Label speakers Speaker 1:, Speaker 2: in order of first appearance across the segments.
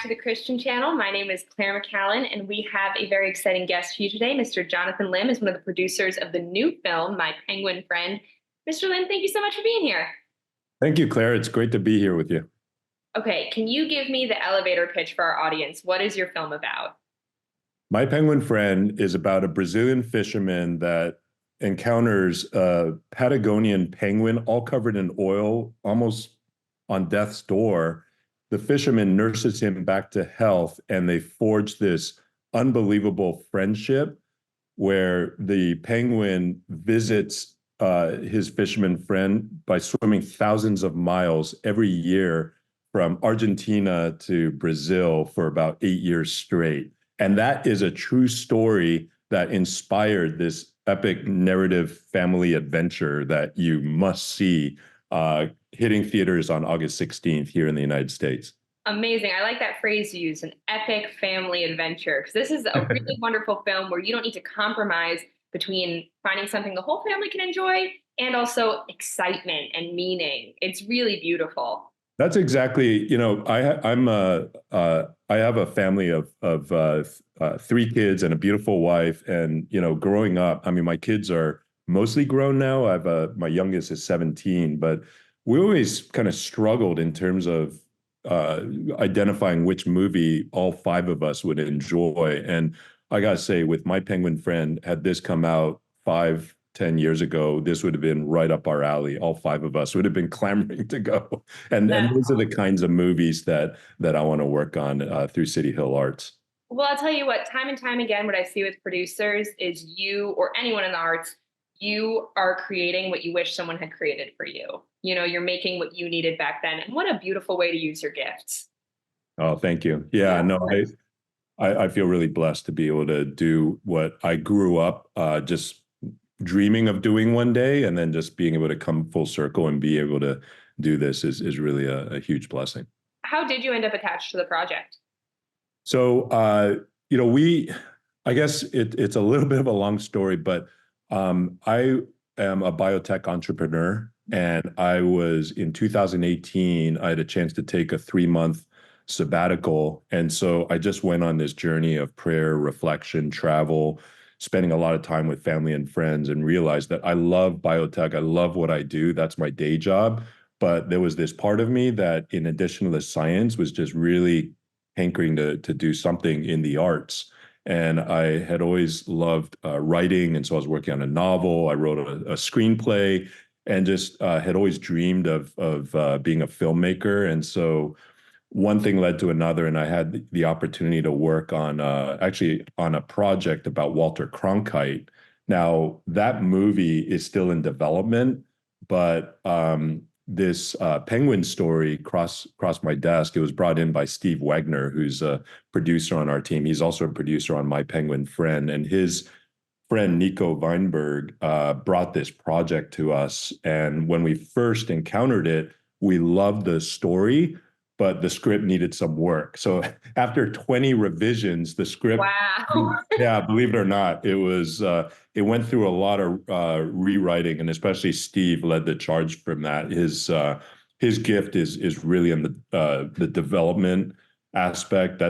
Speaker 1: to the Christian channel. My name is Claire McCallan, and we have a very exciting guest for you today. Mr. Jonathan Lim is one of the producers of the new film, My Penguin Friend. Mr. Lim, thank you so much for being here.
Speaker 2: Thank you, Claire. It's great to be here with you.
Speaker 1: Okay, can you give me the elevator pitch for our audience? What is your film about?
Speaker 2: My Penguin Friend is about a Brazilian fisherman that encounters a Patagonian penguin all covered in oil, almost on death's door. The fisherman nurses him back to health, and they forge this unbelievable friendship where the penguin visits his fisherman friend by swimming thousands of miles every year from Argentina to Brazil for about 8 years straight. And that is a true story that inspired this epic narrative family adventure that you must see, hitting theaters on August 16th here in the United States.
Speaker 1: Amazing. I like that phrase you use, an epic family adventure, because this is a really wonderful film where you don't need to compromise between finding something the whole family can enjoy and also excitement and meaning. It's really beautiful.
Speaker 2: That's exactly, I have a family of three kids and a beautiful wife, and growing up, I mean, my kids are mostly grown now. My youngest is 17, but we always kind of struggled in terms of identifying which movie all five of us would enjoy. And I gotta say, with My Penguin Friend, had this come out 5, 10 years ago, this would have been right up our alley. All five of us would have been clamoring to go. And those are the kinds of movies that I want to work on through City Hill Arts.
Speaker 1: Well, I'll tell you what, time and time again, what I see with producers is you or anyone in the arts, you are creating what you wish someone had created for you. You're making what you needed back then. And what a beautiful way to use your gifts.
Speaker 2: Oh, thank you. Yeah, no, I feel really blessed to be able to do what I grew up just dreaming of doing one day, and then just being able to come full circle and be able to do this is really a huge blessing.
Speaker 1: How did you end up attached to the project?
Speaker 2: So, I guess it's a little bit of a long story, but I am a biotech entrepreneur, and in 2018, I had a chance to take a 3-month sabbatical. And so I just went on this journey of prayer, reflection, travel, spending a lot of time with family and friends, and realized that I love biotech. I love what I do. That's my day job. But there was this part of me that, in addition to the science, was just really hankering to do something in the arts. And I had always loved writing. And so I was working on a novel. I wrote a screenplay, and just had always dreamed of being a filmmaker. And so one thing led to another, and I had the opportunity to work on actually on a project about Walter Cronkite. Now, that movie is still in development, but this Penguin story crossed my desk. It was brought in by Steve Wegner, who's a producer on our team. He's also a producer on My Penguin Friend, and his friend Nico Weinberg brought this project to us. And when we first encountered it, we loved the story, but the script needed some work. So after 20 revisions, the script,
Speaker 1: wow.
Speaker 2: yeah, believe it or not, it went through a lot of rewriting, and especially Steve led the charge from that. His gift is really in the development aspect.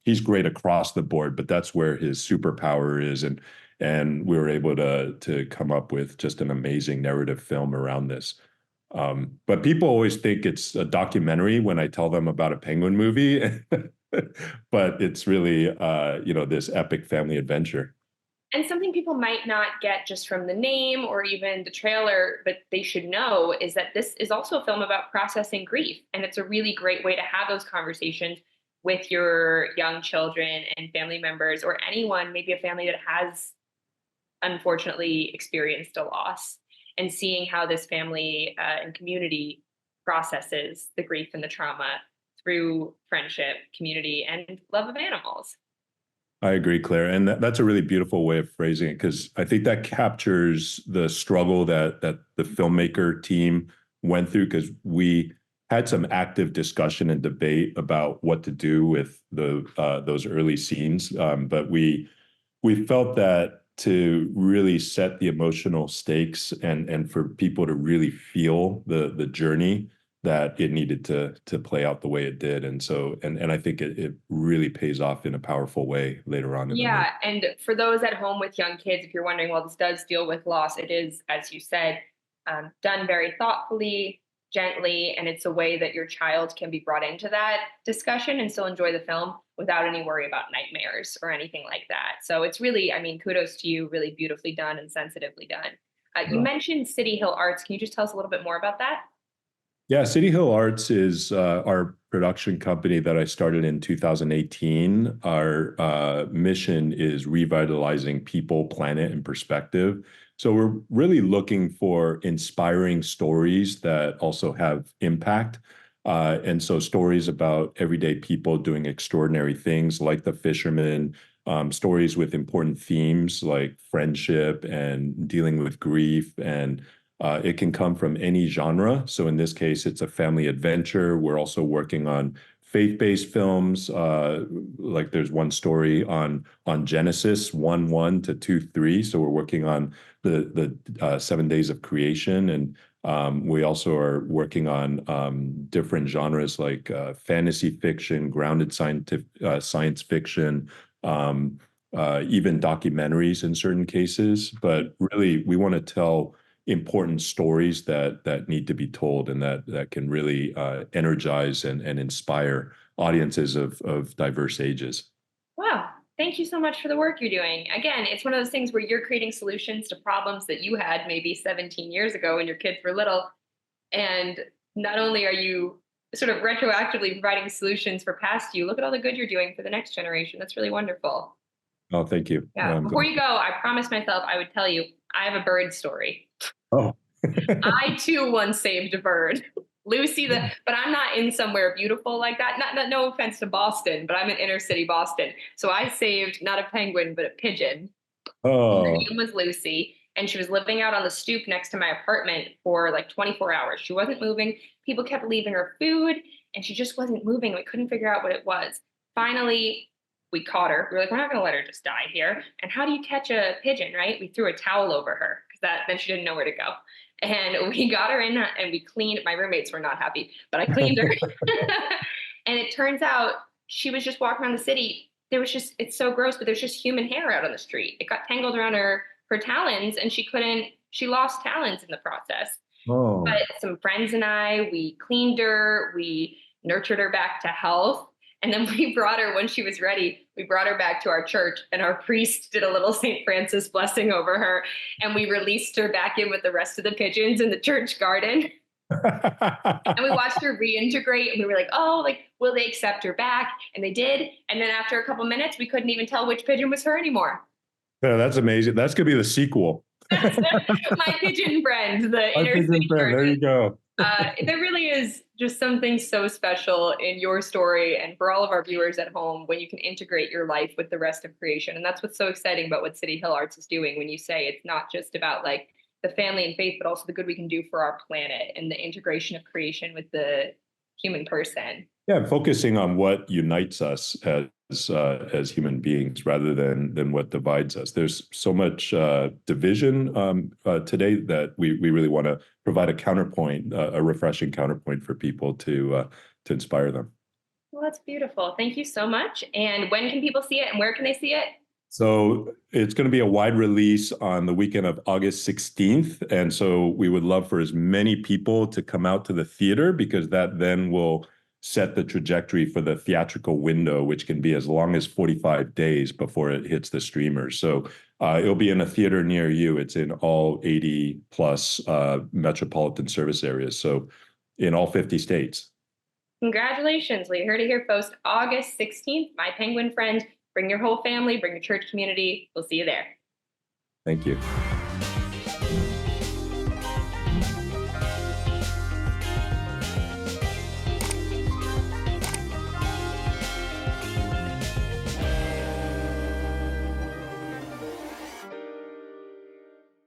Speaker 2: He's great across the board, but that's where his superpower is. And we were able to come up with just an amazing narrative film around this. But people always think it's a documentary when I tell them about a penguin movie, but it's really, this epic family adventure.
Speaker 1: And something people might not get just from the name or even the trailer, but they should know, is that this is also a film about processing grief. And it's a really great way to have those conversations with your young children and family members, or anyone, maybe a family that has unfortunately experienced a loss, and seeing how this family and community processes the grief and the trauma through friendship, community, and love of animals.
Speaker 2: I agree, Claire. And that's a really beautiful way of phrasing it, because I think that captures the struggle that the filmmaker team went through, because we had some active discussion and debate about what to do with those early scenes. But we felt that to really set the emotional stakes and for people to really feel the journey, that it needed to play out the way it did. And so, and I think it really pays off in a powerful way later on in the movie.
Speaker 1: Yeah, and for those at home with young kids, if you're wondering, well, this does deal with loss. It is, as you said, done very thoughtfully, gently, and it's a way that your child can be brought into that discussion and still enjoy the film without any worry about nightmares or anything like that. So it's really, I mean, kudos to you, really beautifully done and sensitively done. You
Speaker 2: Well,
Speaker 1: mentioned City Hill Arts. Can you just tell us a little bit more about that?
Speaker 2: yeah, City Hill Arts is our production company that I started in 2018. Our mission is revitalizing people, planet, and perspective. So we're really looking for inspiring stories that also have impact. And so stories about everyday people doing extraordinary things like the fisherman, stories with important themes like friendship and dealing with grief, and it can come from any genre. So in this case, it's a family adventure. We're also working on faith-based films. Like there's one story on Genesis 1:1 to 2:3. So we're working on the 7 days of creation, and we also are working on different genres like fantasy fiction, grounded scientific science fiction. Even documentaries in certain cases, but really we want to tell important stories that need to be told and that can really energize and inspire audiences of diverse ages.
Speaker 1: Wow. Thank you so much for the work you're doing. Again, it's one of those things where you're creating solutions to problems that you had maybe 17 years ago when your kids were little. And not only are you sort of retroactively providing solutions for past you, look at all the good you're doing for the next generation. That's really wonderful.
Speaker 2: Oh, thank you.
Speaker 1: Yeah.
Speaker 2: I'm
Speaker 1: Before
Speaker 2: glad.
Speaker 1: you go, I promised myself I would tell you I have a bird story.
Speaker 2: Oh.
Speaker 1: I too once saved a bird. Lucy but I'm not in somewhere beautiful like that. No offense to Boston, but I'm in inner city Boston. So I saved not a penguin, but a pigeon. And her
Speaker 2: Oh.
Speaker 1: name was Lucy, and she was living out on the stoop next to my apartment for like 24 hours. She wasn't moving. People kept leaving her food, and she just wasn't moving. We couldn't figure out what it was. Finally, we caught her. We were like, we're not going to let her just die here. And how do you catch a pigeon, right? We threw a towel over her because that then she didn't know where to go. And we got her in and we cleaned. My roommates were not happy, but I cleaned her. And it turns out she was just walking around the city. There was just, it's so gross, but there's just human hair out on the street. It got tangled around her talons, and she lost talons in the process. But
Speaker 2: Oh.
Speaker 1: some friends and I, we cleaned her, we nurtured her back to health. And then we brought her, when she was ready, we brought her back to our church, and our priest did a little St. Francis blessing over her. And we released her back in with the rest of the pigeons in the church garden. And we watched her reintegrate, and we were like, oh, like, will they accept her back? And they did. And then after a couple minutes, we couldn't even tell which pigeon was her anymore.
Speaker 2: Yeah, that's amazing. That's gonna be the sequel.
Speaker 1: That's my pigeon friend, the
Speaker 2: My
Speaker 1: inner
Speaker 2: pigeon
Speaker 1: city
Speaker 2: friend.
Speaker 1: church.
Speaker 2: There you go.
Speaker 1: There really is just something so special in your story and for all of our viewers at home when you can integrate your life with the rest of creation. And that's what's so exciting about what City Hill Arts is doing when you say it's not just about like the family and faith, but also the good we can do for our planet and the integration of creation with the human person.
Speaker 2: Yeah, focusing on what unites us as human beings rather than what divides us. There's so much division today that we really want to provide a counterpoint, a refreshing counterpoint for people to inspire them.
Speaker 1: Well, that's beautiful. Thank you so much. And when can people see it and where can they see it?
Speaker 2: So it's going to be a wide release on the weekend of August 16th. And so we would love for as many people to come out to the theater because that then will set the trajectory for the theatrical window, which can be as long as 45 days before it hits the streamers. So it'll be in a theater near you. It's in all 80 plus metropolitan service areas. So in all 50 states.
Speaker 1: Congratulations. Well, you heard it here, folks. August 16th, My Penguin Friend. Bring your whole family, bring your church community. We'll see you there.
Speaker 2: Thank you.